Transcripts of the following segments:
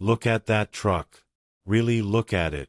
Look at that truck. Really look at it.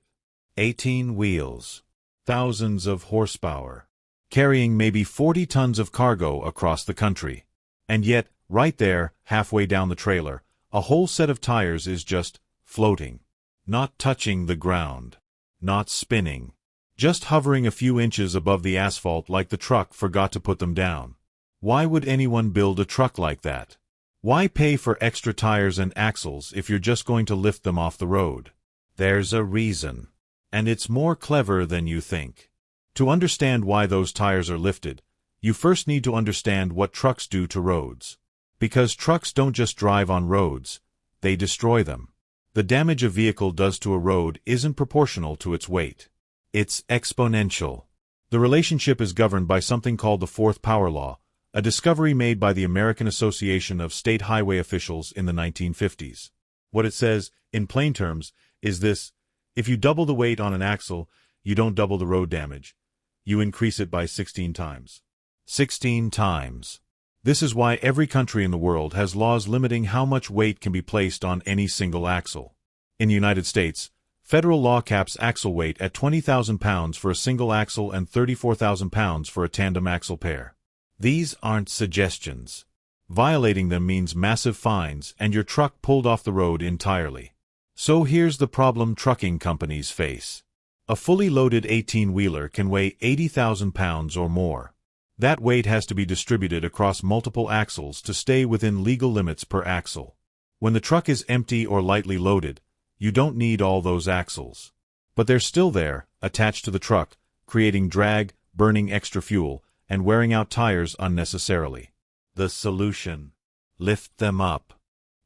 18 wheels. Thousands of horsepower. Carrying maybe 40 tons of cargo across the country. And yet, right there, halfway down the trailer, a whole set of tires is just floating. Not touching the ground. Not spinning. Just hovering a few inches above the asphalt like the truck forgot to put them down. Why would anyone build a truck like that? Why pay for extra tires and axles if you're just going to lift them off the road? There's a reason. And it's more clever than you think. To understand why those tires are lifted, you first need to understand what trucks do to roads. Because trucks don't just drive on roads, they destroy them. The damage a vehicle does to a road isn't proportional to its weight. It's exponential. The relationship is governed by something called the Fourth Power Law, a discovery made by the American Association of State Highway Officials in the 1950s. What it says, in plain terms, is this: if you double the weight on an axle, you don't double the road damage. You increase it by 16 times. 16 times. This is why every country in the world has laws limiting how much weight can be placed on any single axle. In the United States, federal law caps axle weight at 20,000 pounds for a single axle and 34,000 pounds for a tandem axle pair. These aren't suggestions. Violating them means massive fines and your truck pulled off the road entirely. So here's the problem trucking companies face. A fully loaded 18-wheeler can weigh 80,000 pounds or more. That weight has to be distributed across multiple axles to stay within legal limits per axle. When the truck is empty or lightly loaded, you don't need all those axles. But they're still there, attached to the truck, creating drag, burning extra fuel, and wearing out tires unnecessarily. The solution: lift them up.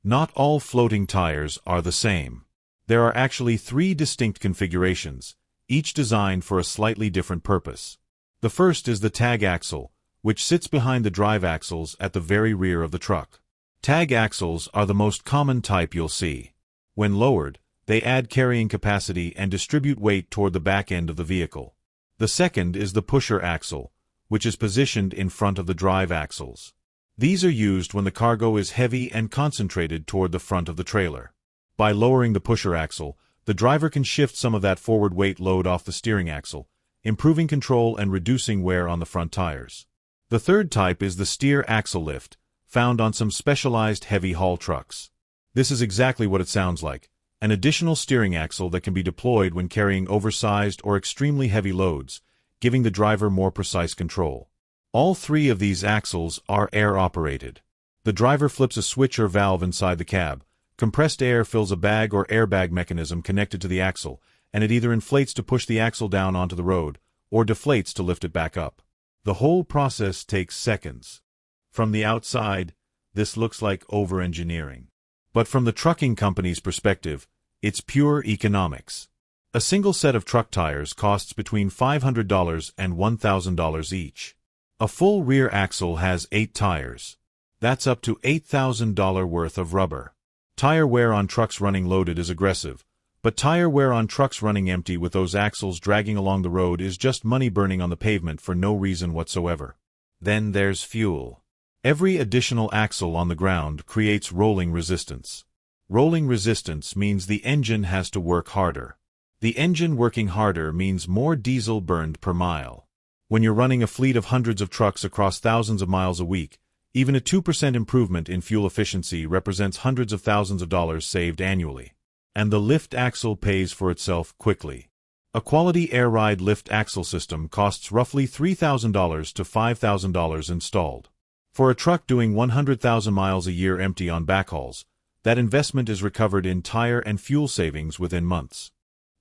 Not all floating tires are the same. There are actually 3 distinct configurations, each designed for a slightly different purpose. The first is the tag axle, which sits behind the drive axles at the very rear of the truck. Tag axles are the most common type you'll see. When lowered, they add carrying capacity and distribute weight toward the back end of the vehicle. The second is the pusher axle, which is positioned in front of the drive axles. These are used when the cargo is heavy and concentrated toward the front of the trailer. By lowering the pusher axle, the driver can shift some of that forward weight load off the steering axle, improving control and reducing wear on the front tires. The third type is the steer axle lift, found on some specialized heavy-haul trucks. This is exactly what it sounds like: an additional steering axle that can be deployed when carrying oversized or extremely heavy loads, giving the driver more precise control. All 3 of these axles are air-operated. The driver flips a switch or valve inside the cab. Compressed air fills a bag or airbag mechanism connected to the axle, and it either inflates to push the axle down onto the road, or deflates to lift it back up. The whole process takes seconds. From the outside, this looks like over-engineering. But from the trucking company's perspective, it's pure economics. A single set of truck tires costs between $500 and $1,000 each. A full rear axle has 8 tires. That's up to $8,000 worth of rubber. Tire wear on trucks running loaded is aggressive, but tire wear on trucks running empty with those axles dragging along the road is just money burning on the pavement for no reason whatsoever. Then there's fuel. Every additional axle on the ground creates rolling resistance. Rolling resistance means the engine has to work harder. The engine working harder means more diesel burned per mile. When you're running a fleet of hundreds of trucks across thousands of miles a week, even a 2% improvement in fuel efficiency represents hundreds of thousands of dollars saved annually. And the lift axle pays for itself quickly. A quality air ride lift axle system costs roughly $3,000 to $5,000 installed. For a truck doing 100,000 miles a year empty on backhauls, that investment is recovered in tire and fuel savings within months.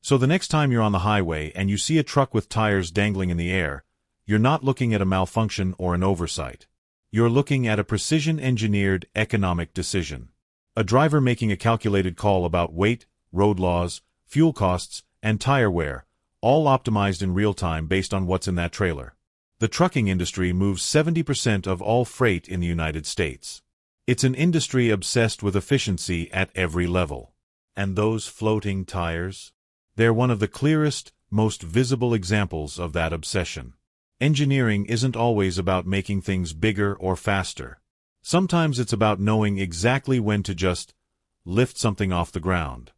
So the next time you're on the highway and you see a truck with tires dangling in the air, you're not looking at a malfunction or an oversight. You're looking at a precision-engineered economic decision. A driver making a calculated call about weight, road laws, fuel costs, and tire wear, all optimized in real time based on what's in that trailer. The trucking industry moves 70% of all freight in the United States. It's an industry obsessed with efficiency at every level. And those floating tires? They're one of the clearest, most visible examples of that obsession. Engineering isn't always about making things bigger or faster. Sometimes it's about knowing exactly when to just lift something off the ground.